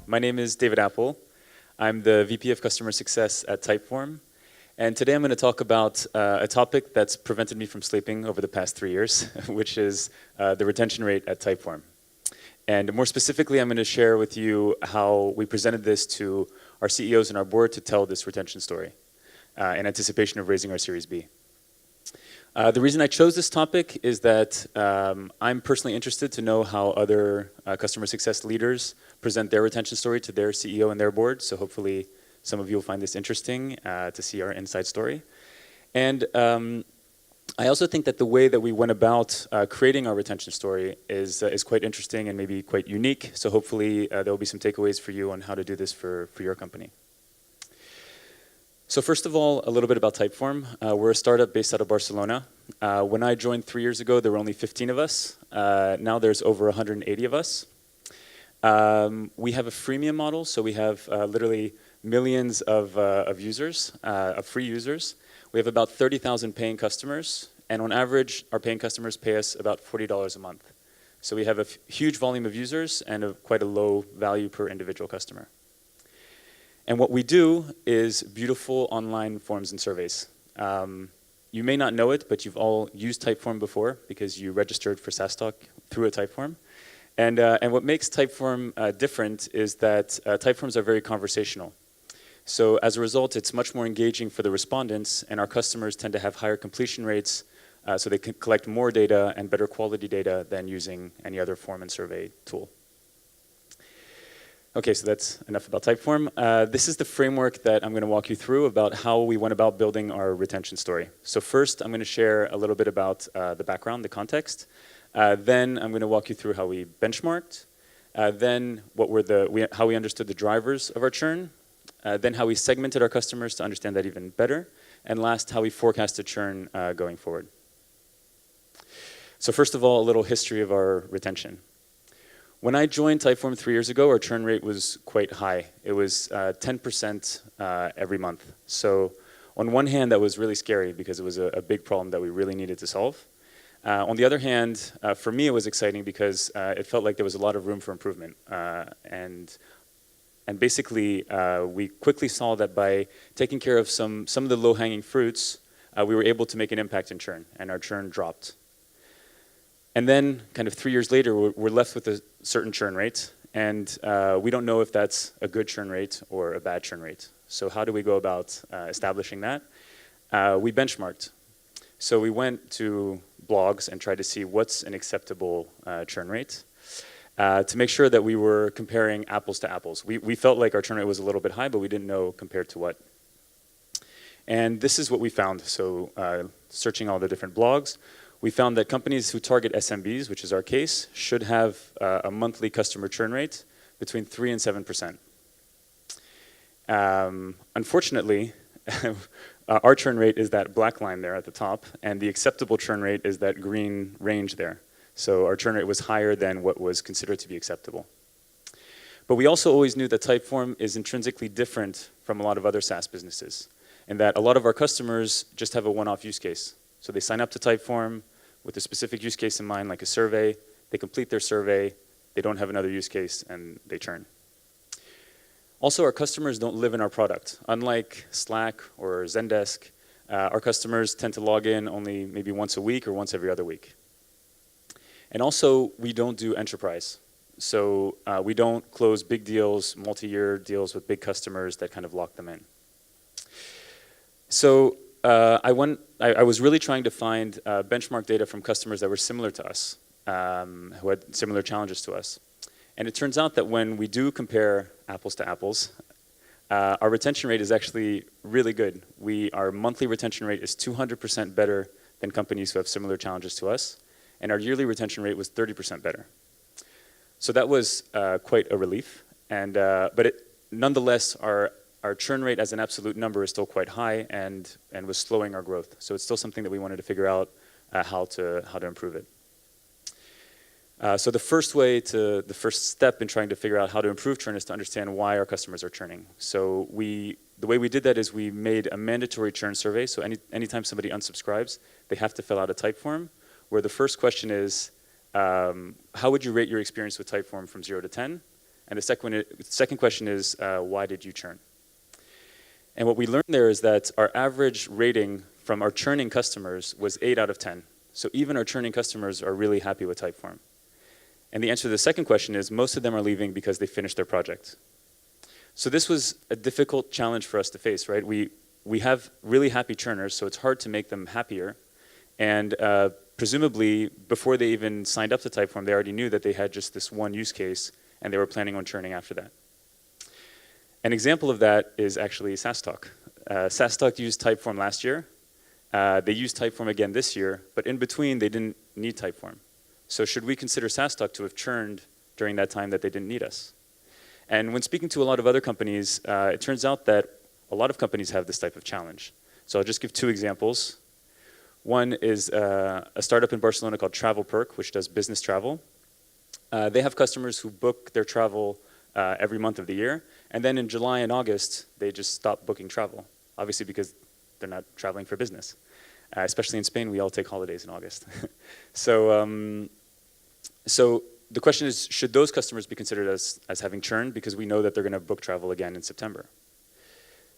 My name is David Apple. I'm the VP of Customer Success at Typeform. And today I'm going to talk about a topic that's prevented me from sleeping over the past 3 years, which is the retention rate at Typeform. And more specifically, I'm going to share with you how we presented this to our CEOs and our board to tell this retention story in anticipation of raising our Series B. The reason I chose this topic is that I'm personally interested to know how other customer success leaders present their retention story to their CEO and their board. So hopefully some of you will find this interesting to see our inside story. And I also think that the way that we went about creating our retention story is quite interesting and maybe quite unique. So hopefully there will be some takeaways for you on how to do this for your company. So first of all, a little bit about Typeform. We're a startup based out of Barcelona. When I joined 3 years ago, there were only 15 of us. Now there's over 180 of us. We have a freemium model, so we have literally millions of users, of free users. We have about 30,000 paying customers, and on average, our paying customers pay us about $40 a month. So we have a huge volume of users and quite a low value per individual customer. And what we do is beautiful online forms and surveys. You may not know it, but you've all used Typeform before because you registered for SaaS Talk through a Typeform. And what makes Typeform different is that Typeforms are very conversational. So as a result, it's much more engaging for the respondents, and our customers tend to have higher completion rates, so they can collect more data and better quality data than using any other form and survey tool. Okay, so that's enough about Typeform. This is the framework that I'm going to walk you through about how we went about building our retention story. So first, I'm going to share a little bit about the background, the context. Then I'm going to walk you through how we benchmarked. Then how we understood the drivers of our churn. Then how we segmented our customers to understand that even better. And last, how we forecasted churn going forward. So first of all, a little history of our retention. When I joined Typeform 3 years ago, our churn rate was quite high. It was 10% every month. So on one hand, that was really scary because it was a big problem that we really needed to solve. On the other hand, for me, it was exciting because it felt like there was a lot of room for improvement. And basically, we quickly saw that by taking care of some of the low-hanging fruits, we were able to make an impact in churn, and our churn dropped. And then, kind of 3 years later, we're left with a certain churn rate, and we don't know if that's a good churn rate or a bad churn rate. So how do we go about establishing that? We benchmarked. So we went to blogs and tried to see what's an acceptable churn rate to make sure that we were comparing apples to apples. We felt like our churn rate was a little bit high, but we didn't know compared to what. And this is what we found. So searching all the different blogs, we found that companies who target SMBs, which is our case, should have a monthly customer churn rate between 3 and 7%. Unfortunately, our churn rate is that black line there at the top, and the acceptable churn rate is that green range there. So our churn rate was higher than what was considered to be acceptable. But we also always knew that Typeform is intrinsically different from a lot of other SaaS businesses, and that a lot of our customers just have a one-off use case. So they sign up to Typeform with a specific use case in mind, like a survey. They complete their survey, they don't have another use case, and they churn. Also, our customers don't live in our product. Unlike Slack or Zendesk, our customers tend to log in only maybe once a week or once every other week. And also, we don't do enterprise. So we don't close big deals, multi-year deals with big customers that kind of lock them in. So I was really trying to find benchmark data from customers that were similar to us, who had similar challenges to us. And it turns out that when we do compare apples to apples, our retention rate is actually really good. Our monthly retention rate is 200% better than companies who have similar challenges to us. And our yearly retention rate was 30% better. So that was quite a relief. But nonetheless, our churn rate as an absolute number is still quite high and was slowing our growth. So it's still something that we wanted to figure out how to improve it. So the first step in trying to figure out how to improve churn is to understand why our customers are churning. So the way we did that is we made a mandatory churn survey. So anytime somebody unsubscribes, they have to fill out a Typeform, where the first question is, how would you rate your experience with Typeform from 0 to 10? And the second question is, why did you churn? And what we learned there is that our average rating from our churning customers was 8 out of 10. So even our churning customers are really happy with Typeform. And the answer to the second question is most of them are leaving because they finished their project. So this was a difficult challenge for us to face, right? We have really happy churners, so it's hard to make them happier. And presumably, before they even signed up to Typeform, they already knew that they had just this one use case, and they were planning on churning after that. An example of that is actually SaaStalk. SaaStalk used Typeform last year. They used Typeform again this year, but in between, they didn't need Typeform. So should we consider SaaStalk to have churned during that time that they didn't need us? And when speaking to a lot of other companies, it turns out that a lot of companies have this type of challenge. So I'll just give 2 examples. One is a startup in Barcelona called Travel Perk, which does business travel. They have customers who book their travel every month of the year, and then in July and August, they just stop booking travel, obviously because they're not traveling for business. Especially in Spain, we all take holidays in August. So the question is, should those customers be considered as having churned because we know that they're going to book travel again in September?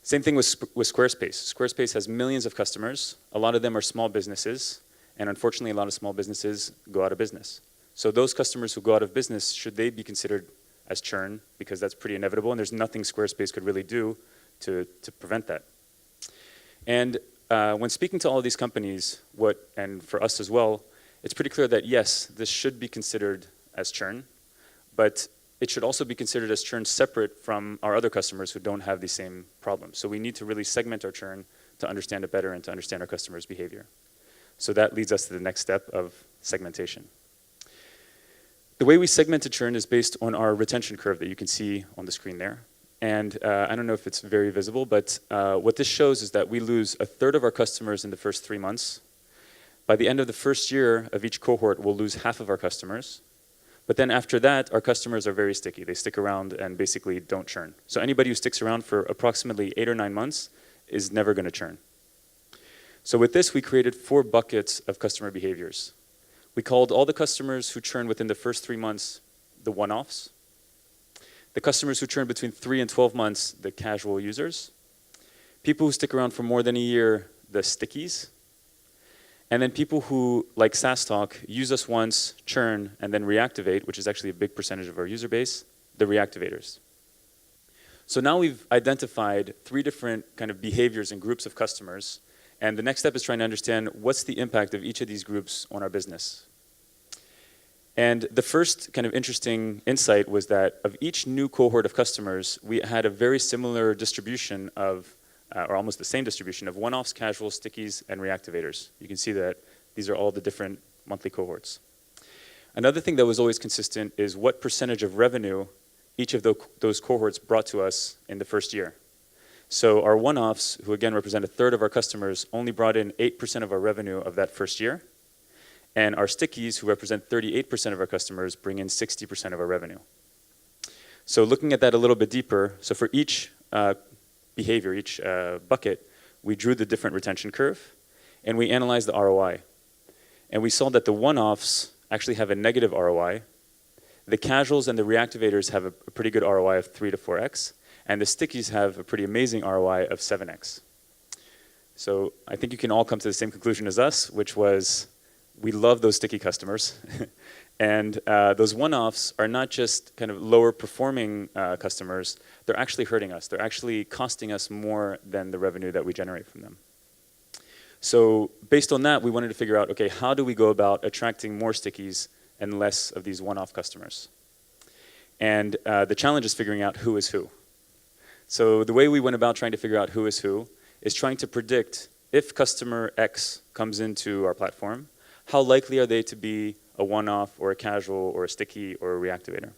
Same thing with Squarespace. Squarespace has millions of customers. A lot of them are small businesses, and unfortunately, a lot of small businesses go out of business. So those customers who go out of business, should they be considered as churn? Because that's pretty inevitable, and there's nothing Squarespace could really do to prevent that. And when speaking to all of these companies, and for us as well, it's pretty clear that yes, this should be considered as churn, but it should also be considered as churn separate from our other customers who don't have the same problems. So we need to really segment our churn to understand it better and to understand our customers' behavior. So that leads us to the next step of segmentation. The way we segmented churn is based on our retention curve that you can see on the screen there. And I don't know if it's very visible, but what this shows is that we lose 1/3 of our customers in the first 3 months. By the end of the first year of each cohort, we'll lose half of our customers. But then after that, our customers are very sticky. They stick around and basically don't churn. So anybody who sticks around for approximately 8 or 9 months is never going to churn. So with this, we created 4 buckets of customer behaviors. We called all the customers who churn within the first 3 months the one-offs. The customers who churn between 3 and 12 months, the casual users. People who stick around for more than a year, the stickies. And then people who, like SaaStalk, use us once, churn, and then reactivate, which is actually a big percentage of our user base, the reactivators. So now we've identified 3 different kind of behaviors and groups of customers, and the next step is trying to understand what's the impact of each of these groups on our business. And the first kind of interesting insight was that of each new cohort of customers, we had a very similar distribution of or almost the same distribution of one-offs, casuals, stickies, and reactivators. You can see that these are all the different monthly cohorts. Another thing that was always consistent is what percentage of revenue each of those cohorts brought to us in the first year. So our one-offs, who again represent 1/3 of our customers, only brought in 8% of our revenue of that first year. And our stickies, who represent 38% of our customers, bring in 60% of our revenue. So looking at that a little bit deeper, so for each behavior, each bucket, we drew the different retention curve, and we analyzed the ROI. And we saw that the one-offs actually have a negative ROI. The casuals and the reactivators have a pretty good ROI of 3 to 4x, and the stickies have a pretty amazing ROI of 7x. So I think you can all come to the same conclusion as us, which was we love those sticky customers. And those one-offs are not just kind of lower performing customers, they're actually hurting us. They're actually costing us more than the revenue that we generate from them. So based on that, we wanted to figure out, okay, how do we go about attracting more stickies and less of these one-off customers? And the challenge is figuring out who is who. So the way we went about trying to figure out who is trying to predict if customer X comes into our platform, how likely are they to be a one-off or a casual or a sticky or a reactivator.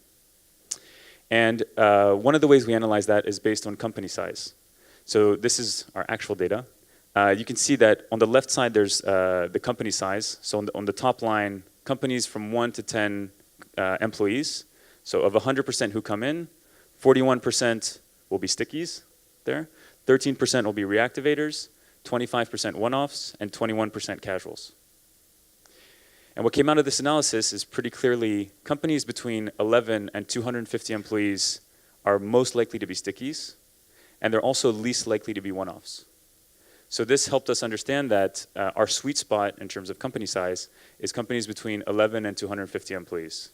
And one of the ways we analyze that is based on company size. So this is our actual data. You can see that on the left side there's the company size. So on the top line, companies from 1 to 10 employees. So of 100% who come in, 41% will be stickies there, 13% will be reactivators, 25% one-offs, and 21% casuals. And what came out of this analysis is pretty clearly companies between 11 and 250 employees are most likely to be stickies, and they're also least likely to be one-offs. So this helped us understand that our sweet spot in terms of company size is companies between 11 and 250 employees.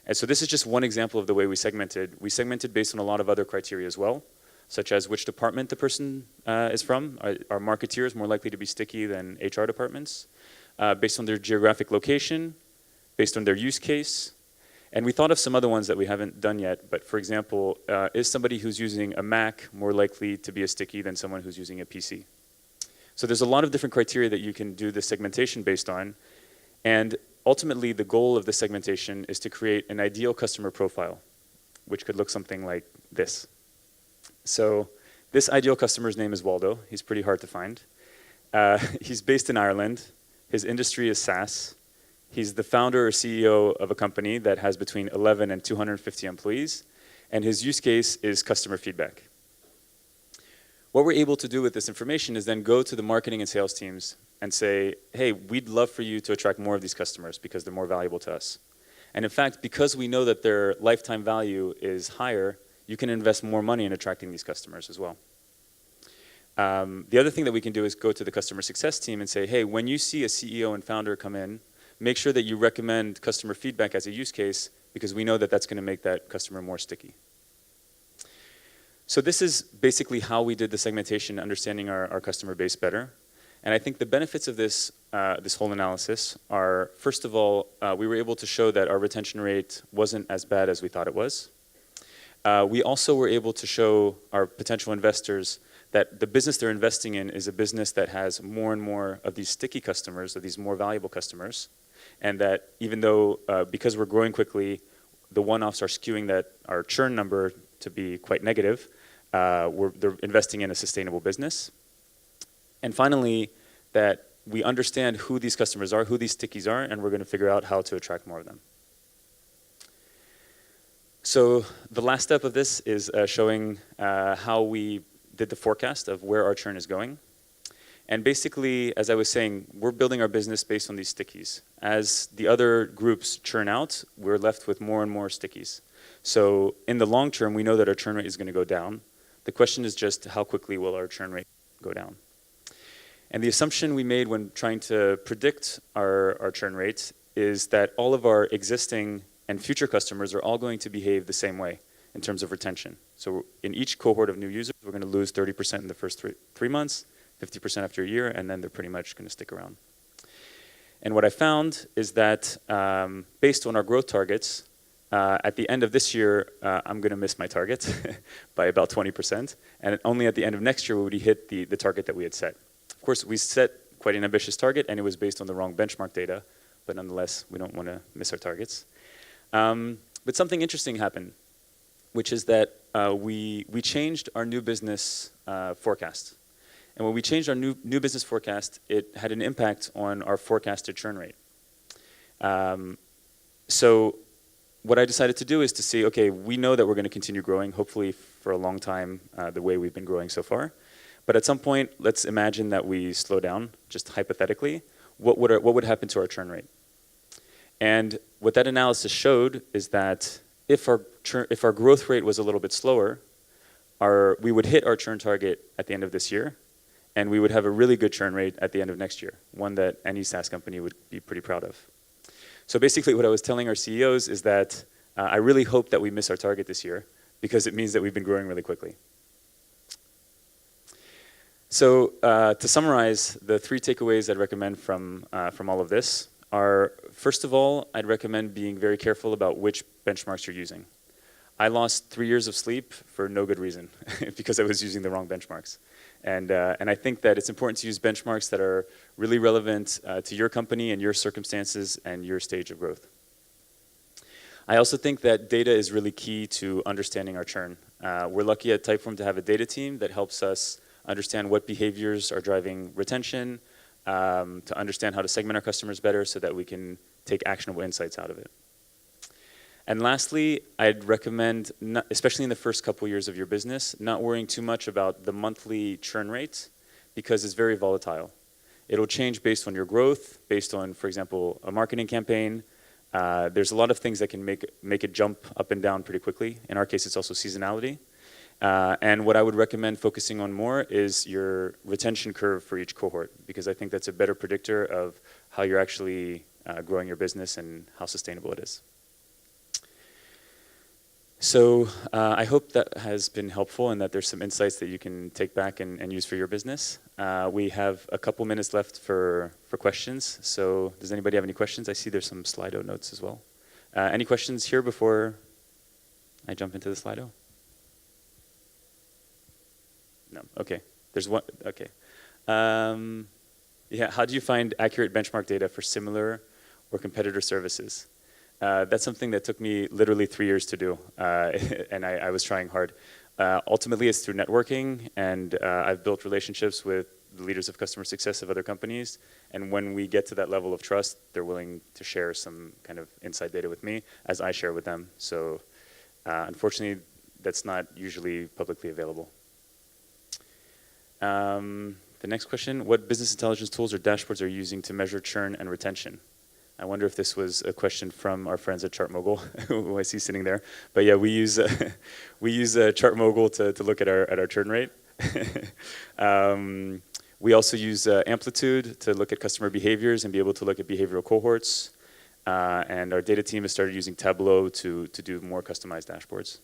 And so this is just one example of the way we segmented. We segmented based on a lot of other criteria as well, such as which department the person is from. Are marketeers more likely to be sticky than HR departments? Based on their geographic location, based on their use case. And we thought of some other ones that we haven't done yet, but for example, is somebody who's using a Mac more likely to be a sticky than someone who's using a PC? So there's a lot of different criteria that you can do the segmentation based on, and ultimately the goal of the segmentation is to create an ideal customer profile, which could look something like this. So this ideal customer's name is Waldo. He's pretty hard to find. He's based in Ireland. His industry is SaaS. He's the founder or CEO of a company that has between 11 and 250 employees, and his use case is customer feedback. What we're able to do with this information is then go to the marketing and sales teams and say, hey, we'd love for you to attract more of these customers because they're more valuable to us. And in fact, because we know that their lifetime value is higher, you can invest more money in attracting these customers as well. The other thing that we can do is go to the customer success team and say, hey, when you see a CEO and founder come in, make sure that you recommend customer feedback as a use case because we know that that's going to make that customer more sticky. So this is basically how we did the segmentation, understanding our customer base better. And I think the benefits of this, this whole analysis are, first of all, we were able to show that our retention rate wasn't as bad as we thought it was. We also were able to show our potential investors that the business they're investing in is a business that has more and more of these sticky customers, of these more valuable customers, and that even though, because we're growing quickly, the one-offs are skewing that our churn number to be quite negative, they're investing in a sustainable business. And finally, that we understand who these customers are, who these stickies are, and we're going to figure out how to attract more of them. So the last step of this is showing how we did the forecast of where our churn is going. And basically, as I was saying, we're building our business based on these stickies. As the other groups churn out, we're left with more and more stickies. So in the long term, we know that our churn rate is going to go down. The question is just how quickly will our churn rate go down? And the assumption we made when trying to predict our churn rate is that all of our existing and future customers are all going to behave the same way in terms of retention. So in each cohort of new users, we're going to lose 30% in the first three months, 50% after a year, and then they're pretty much going to stick around. And what I found is that based on our growth targets, at the end of this year, I'm going to miss my target by about 20%. And only at the end of next year would we hit the target that we had set. Of course, we set quite an ambitious target, and it was based on the wrong benchmark data. But nonetheless, we don't want to miss our targets. But something interesting happened, which is that we changed our new business forecast. And when we changed our new business forecast, it had an impact on our forecasted churn rate. So what I decided to do is to say, okay, we know that we're going to continue growing, hopefully for a long time, the way we've been growing so far. But at some point, let's imagine that we slow down, just hypothetically. What would happen to our churn rate? And what that analysis showed is that if our growth rate was a little bit slower, we would hit our churn target at the end of this year, and we would have a really good churn rate at the end of next year, one that any SaaS company would be pretty proud of. So basically what I was telling our CEOs is that I really hope that we miss our target this year because it means that we've been growing really quickly. So to summarize, the 3 takeaways I'd recommend from all of this are, first of all, I'd recommend being very careful about which benchmarks you're using. I lost 3 years of sleep for no good reason because I was using the wrong benchmarks. And I think that it's important to use benchmarks that are really relevant to your company and your circumstances and your stage of growth. I also think that data is really key to understanding our churn. We're lucky at Typeform to have a data team that helps us understand what behaviors are driving retention, to understand how to segment our customers better so that we can take actionable insights out of it. And lastly, I'd recommend, especially in the first couple years of your business, not worrying too much about the monthly churn rate because it's very volatile. It'll change based on your growth, based on, for example, a marketing campaign. There's a lot of things that can make it jump up and down pretty quickly. In our case, it's also seasonality. And what I would recommend focusing on more is your retention curve for each cohort, because I think that's a better predictor of how you're actually growing your business and how sustainable it is. So I hope that has been helpful and that there's some insights that you can take back and use for your business. We have a couple minutes left for questions. So does anybody have any questions? I see there's some Slido notes as well. Any questions here before I jump into the Slido? No, okay. There's one, okay. Yeah, how do you find accurate benchmark data for similar or competitor services? That's something that took me literally 3 years to do, and I was trying hard. Ultimately, it's through networking, and I've built relationships with the leaders of customer success of other companies, and when we get to that level of trust, they're willing to share some kind of inside data with me, as I share with them. So unfortunately, that's not usually publicly available. The next question, what business intelligence tools or dashboards are you using to measure churn and retention? I wonder if this was a question from our friends at ChartMogul, who I see sitting there. But yeah, we use ChartMogul to look at our churn rate. We also use Amplitude to look at customer behaviors and be able to look at behavioral cohorts. And our data team has started using Tableau to do more customized dashboards.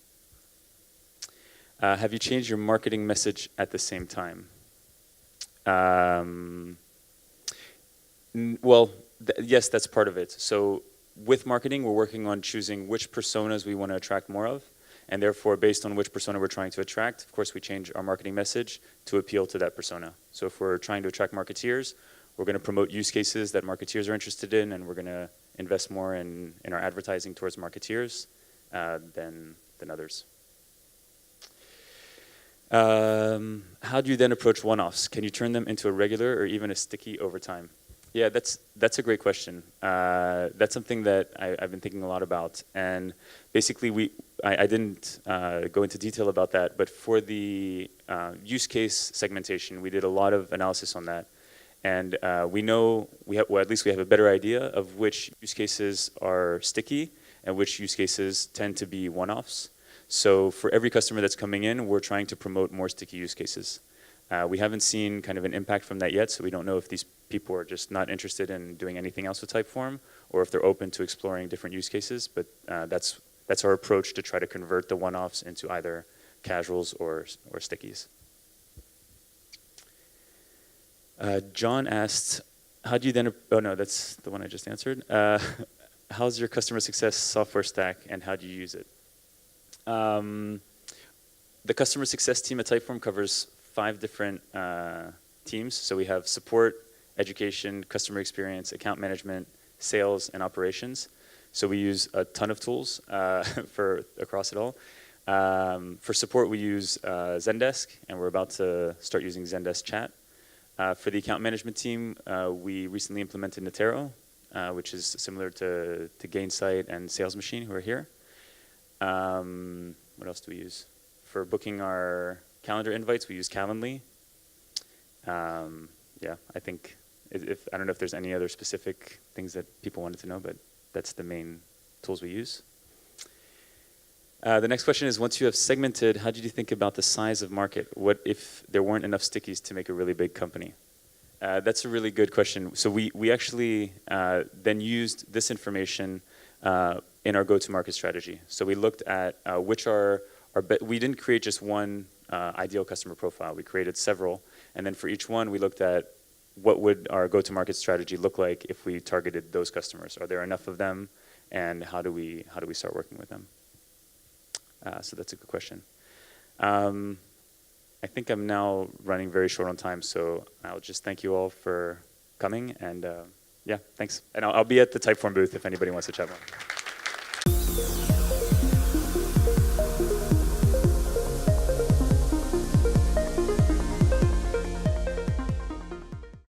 Have you changed your marketing message at the same time? Well, yes, that's part of it. So with marketing, we're working on choosing which personas we want to attract more of. And therefore, based on which persona we're trying to attract, of course, we change our marketing message to appeal to that persona. So if we're trying to attract marketeers, we're going to promote use cases that marketeers are interested in, and we're going to invest more in our advertising towards marketeers than others. How do you then approach one-offs? Can you turn them into a regular or even a sticky over time? Yeah, that's a great question. That's something that I've been thinking a lot about. And basically, I didn't go into detail about that, but for the use case segmentation, we did a lot of analysis on that. And we know, well, at least we have a better idea of which use cases are sticky and which use cases tend to be one-offs. So for every customer that's coming in, we're trying to promote more sticky use cases. We haven't seen kind of an impact from that yet, so we don't know if these people are just not interested in doing anything else with Typeform, or if they're open to exploring different use cases. But that's our approach to try to convert the one-offs into either casuals or stickies. John asked, how do you then, oh no, that's the one I just answered. How's your customer success software stack and how do you use it? The customer success team at Typeform covers 5 different teams. So we have support, education, customer experience, account management, sales, and operations. So we use a ton of tools across it all. For support, we use Zendesk, and we're about to start using Zendesk Chat. For the account management team, we recently implemented Natero, which is similar to Gainsight and Sales Machine, who are here. What else do we use? For booking our calendar invites, we use Calendly. Yeah, I think, I don't know if there's any other specific things that people wanted to know, but that's the main tools we use. The next question is, once you have segmented, how did you think about the size of market? What if there weren't enough stickies to make a really big company? That's a really good question. So we actually then used this information in our go-to-market strategy. So we looked at we didn't create just one ideal customer profile. We created several, and then for each one, we looked at what would our go-to-market strategy look like if we targeted those customers. Are there enough of them, and how do we start working with them? So that's a good question. I think I'm now running very short on time, so I'll just thank you all for coming, and yeah, thanks. And I'll be at the Typeform booth if anybody wants to chat more.